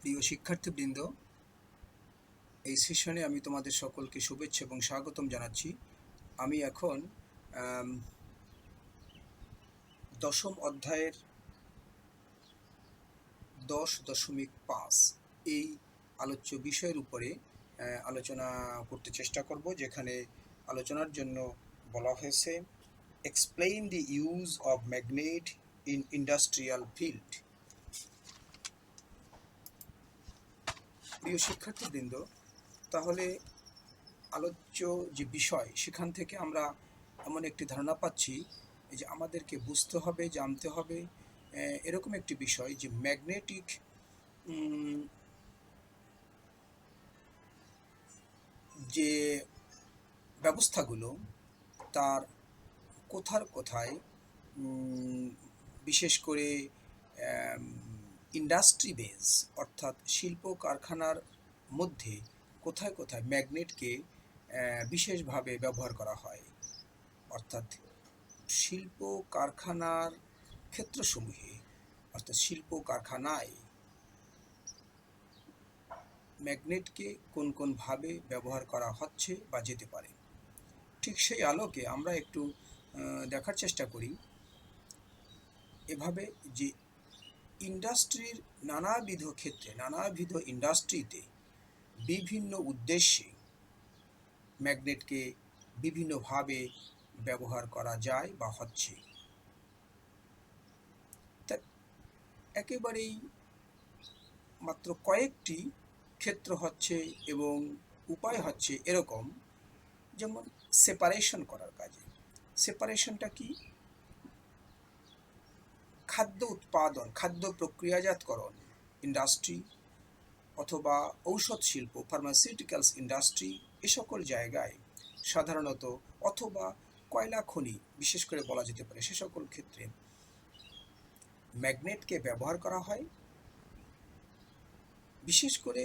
প্রিয় শিক্ষার্থীবৃন্দ, এই সেশনে আমি তোমাদের সকলকে শুভেচ্ছা এবং স্বাগতম জানাচ্ছি। আমি এখন দশম অধ্যায়ের 10.5 এই আলোচ্য বিষয়ের উপরে আলোচনা করতে চেষ্টা করব, যেখানে আলোচনার জন্য বলা হয়েছে explain the use of magnet in industrial field. প্রিয় শিক্ষার্থীবৃন্দ, তাহলে আলোচ্য যে বিষয় সেখান থেকে আমরা এমন একটি ধারণা পাচ্ছি যে আমাদেরকে বুঝতে হবে, জানতে হবে এরকম একটি বিষয় যে ম্যাগনেটিক যে ব্যবস্থাগুলো তার কোথায় বিশেষ করে ইন্ডাস্ট্রি বেজ অর্থাৎ শিল্প কারখানার মধ্যে কোথায় ম্যাগনেটকে বিশেষভাবে ব্যবহার করা হয়, অর্থাৎ শিল্প কারখানার ক্ষেত্রসমূহে অর্থাৎ শিল্প কারখানায় ম্যাগনেটকে কোনভাবে ব্যবহার করা হচ্ছে বা যেতে পারে। ঠিক সেই আলোকে আমরা একটু দেখার চেষ্টা করি এভাবে যে ইন্ডাস্ট্রির নানাবিধ ইন্ডাস্ট্রিতে বিভিন্ন উদ্দেশ্যে ম্যাগনেটকে বিভিন্নভাবে ব্যবহার করা যায় বা হচ্ছে। তা একেবারেই মাত্র কয়েকটি ক্ষেত্র হচ্ছে এবং উপায় হচ্ছে এরকম, যেমন সেপারেশন করার কাজে। সেপারেশনটা কি? খাদ্য উৎপাদন, খাদ্য প্রক্রিয়াজাতকরণ ইন্ডাস্ট্রি অথবা ঔষধ শিল্প, ফার্মাসিউটিক্যালস ইন্ডাস্ট্রি, এ সকল জায়গায় সাধারণত, অথবা কয়লা খনি বিশেষ করে বলা যেতে পারে, সে সকল ক্ষেত্রে ম্যাগনেটকে ব্যবহার করা হয় বিশেষ করে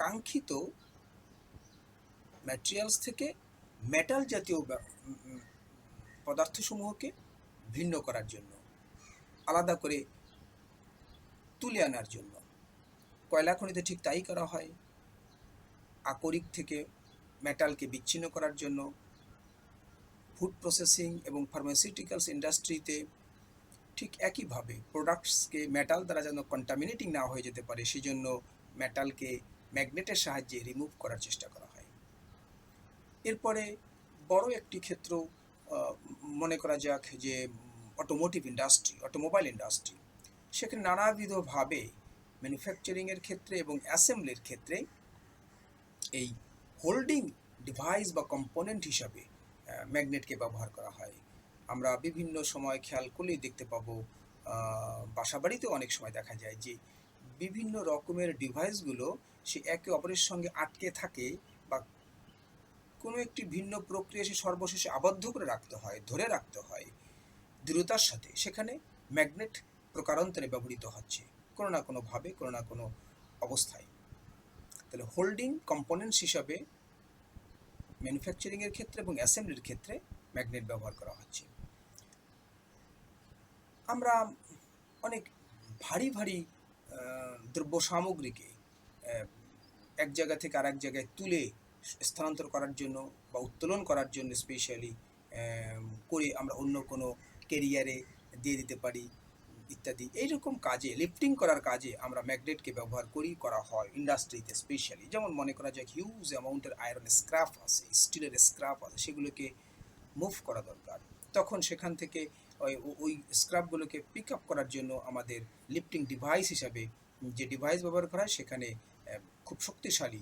কাঙ্ক্ষিত ম্যাটেরিয়ালস থেকে মেটাল জাতীয় পদার্থসমূহকে ভিন্ন করার জন্য, আলাদা করে তুলে আনার জন্য। কয়লা খনিতে ঠিক তাই করা হয়। আকরিক থেকে মেটালকে বিচ্ছিন্ন করার জন্য, ফুড প্রসেসিং এবং ফার্মাসিউটিক্যালস ইন্ডাস্ট্রিতে ঠিক একইভাবে প্রোডাক্টসকে মেটাল দ্বারা যেন কন্টামিনেটিং না হয়ে যেতে পারে, সেই জন্য মেটালকে ম্যাগনেটের সাহায্যে রিমুভ করার চেষ্টা করা হয়। এরপরে বড় একটি ক্ষেত্র মনে করা যাক যে অটোমোবাইল ইন্ডাস্ট্রি। সেখানে নানাবিধভাবে ম্যানুফ্যাকচারিংয়ের ক্ষেত্রে এবং অ্যাসেম্বলির ক্ষেত্রে এই হোল্ডিং ডিভাইস বা কম্পোনেন্ট হিসাবে ম্যাগনেটকে ব্যবহার করা হয়। আমরা বিভিন্ন সময় খেয়াল করলেই দেখতে পাবো, বাসাবাড়িতেও অনেক সময় দেখা যায় যে বিভিন্ন রকমের ডিভাইসগুলো সে একে অপরের সঙ্গে আটকে থাকে বা কোনো একটি ভিন্ন প্রক্রিয়া সে সর্বশেষে আবদ্ধ করে রাখতে হয়, ধরে রাখতে হয় দৃঢ়তার সাথে। সেখানে ম্যাগনেট প্রকারান্তরে ব্যবহৃত হচ্ছে কোনো না কোনোভাবে, কোনো না কোনো অবস্থায়। তাহলে হোল্ডিং কম্পোনেন্টস হিসাবে ম্যানুফ্যাকচারিংয়ের ক্ষেত্রে এবং অ্যাসেম্বলির ক্ষেত্রে ম্যাগনেট ব্যবহার করা হচ্ছে। আমরা অনেক ভারী দ্রব্য সামগ্রীকে এক জায়গা থেকে আরেক জায়গায় তুলে স্থানান্তর করার জন্য বা উত্তোলন করার জন্য স্পেশালি করে আমরা অন্য কোনো ক্যারিয়ারে দিয়ে দিতে পারি ইত্যাদি। এইরকম কাজে, লিফটিং করার কাজে আমরা ম্যাগনেটকে ব্যবহার করা হয় ইন্ডাস্ট্রিতে স্পেশালি। যেমন মনে করা যায় হিউজ অ্যামাউন্টের আয়রন স্ক্র্যাপ আছে, স্টিলের স্ক্র্যাপ আছে, সেগুলোকে মুভ করা দরকার। তখন সেখান থেকে ওই স্ক্র্যাপগুলোকে পিক আপ করার জন্য আমাদের লিফটিং ডিভাইস হিসাবে যে ডিভাইস ব্যবহার করা হয়, সেখানে খুব শক্তিশালী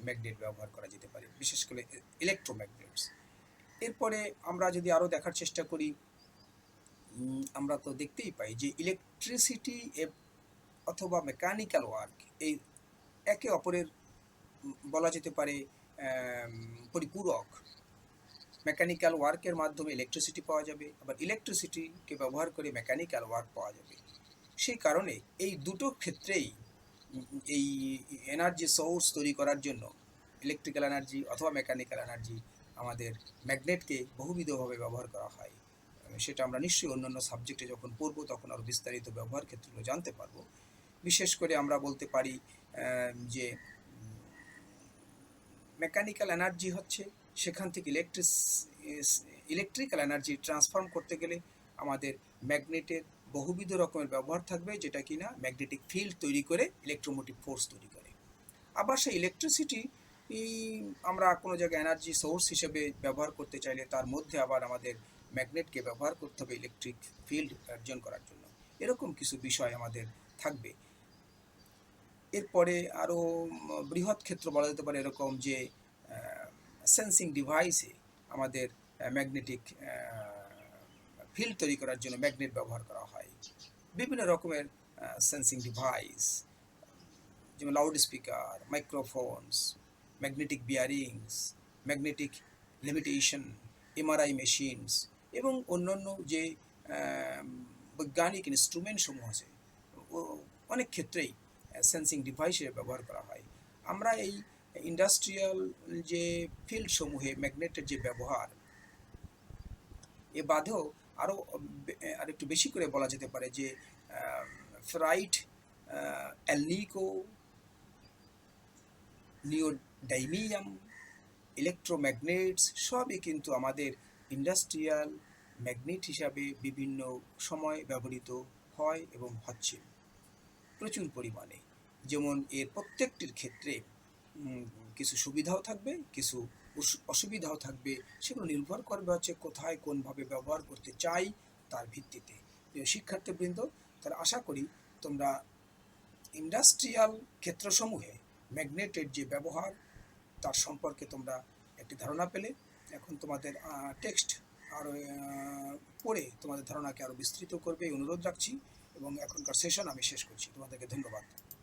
ম্যাগনেট ব্যবহার করা যেতে পারে, বিশেষ করে ইলেকট্রোম্যাগনেটস। এরপরে আমরা যদি আরও দেখার চেষ্টা করি, আমরা তো দেখতেই পাই যে ইলেকট্রিসিটি অথবা মেকানিক্যাল ওয়ার্ক এই একে অপরের বলা যেতে পারে পরিপূরক। মেকানিক্যাল ওয়ার্কের মাধ্যমে ইলেকট্রিসিটি পাওয়া যাবে, আবার ইলেকট্রিসিটিকে ব্যবহার করে মেকানিক্যাল ওয়ার্ক পাওয়া যাবে। সেই কারণে এই দুটো ক্ষেত্রেই এই এনার্জি সোর্স তৈরি করার জন্য ইলেকট্রিক্যাল এনার্জি অথবা মেকানিক্যাল এনার্জি আমাদের ম্যাগনেটকে বহুবিধভাবে ব্যবহার করা হয়। সেটা আমরা নিশ্চয়ই অন্যান্য সাবজেক্টে যখন পড়বো তখন আরও বিস্তারিত ব্যবহার ক্ষেত্রগুলো জানতে পারবো। বিশেষ করে আমরা বলতে পারি যে মেকানিক্যাল এনার্জি হচ্ছে, সেখান থেকে ইলেকট্রিক্যাল এনার্জি ট্রান্সফর্ম করতে গেলে আমাদের ম্যাগনেটের বহুবিধ রকমের ব্যবহার থাকবে, যেটা কিনা ম্যাগনেটিক ফিল্ড তৈরি করে ইলেকট্রোমোটিভ ফোর্স তৈরি করে। আবার সেই ইলেকট্রিসিটি আমরা কোনো জায়গায় এনার্জি সোর্স হিসেবে ব্যবহার করতে চাইলে তার মধ্যে আবার আমাদের ম্যাগনেটকে ব্যবহার করতে হবে ইলেকট্রিক ফিল্ড অর্জন করার জন্য। এরকম কিছু বিষয় আমাদের থাকবে। এরপরে আরও বৃহৎ ক্ষেত্র বলা যেতে পারে এরকম যে সেন্সিং ডিভাইসে আমাদের ম্যাগনেটিক ফিল্ড তৈরি করার জন্য ম্যাগনেট ব্যবহার করা হয়। বিভিন্ন রকমের সেন্সিং ডিভাইস, যেমন loud speaker, মাইক্রোফোনস, magnetic bearings, magnetic limitation, MRI machines এবং অন্যান্য যে বৈজ্ঞানিক ইনস্ট্রুমেন্ট সমূহ আছে, অনেক ক্ষেত্রেই সেন্সিং ডিভাইসের ব্যবহার করা হয়। আমরা এই ইন্ডাস্ট্রিয়াল যে ফিল্ড সমূহে ম্যাগনেটের যে ব্যবহার, এ বাদেও আর একটু বেশি করে বলা যেতে পারে যে ফেরাইট, অ্যালনিকো, নিওডাইমিয়াম, ইলেকট্রোম্যাগনেটস সবই কিন্তু আমাদের ইন্ডাস্ট্রিয়াল ম্যাগনেট হিসাবে বিভিন্ন সময় ব্যবহৃত হয় এবং হচ্ছে প্রচুর পরিমাণে। যেমন এর প্রত্যেকটির ক্ষেত্রে কিছু সুবিধাও থাকবে, কিছু অসুবিধাও থাকবে, সেগুলো নির্ভর করবে হচ্ছে কোথায় কোনভাবে ব্যবহার করতে চাই তার ভিত্তিতে। শিক্ষার্থীবৃন্দ, তাহলে আশা করি তোমরা ইন্ডাস্ট্রিয়াল ক্ষেত্রসমূহে ম্যাগনেটের যে ব্যবহার তার সম্পর্কে তোমরা একটি ধারণা পেলে। এখন তোমাদের টেক্সট আরও পড়ে তোমাদের ধারণাকে আরও বিস্তৃত করবে এই অনুরোধ রাখছি এবং এখনকার সেশন আমি শেষ করছি। তোমাদেরকে ধন্যবাদ।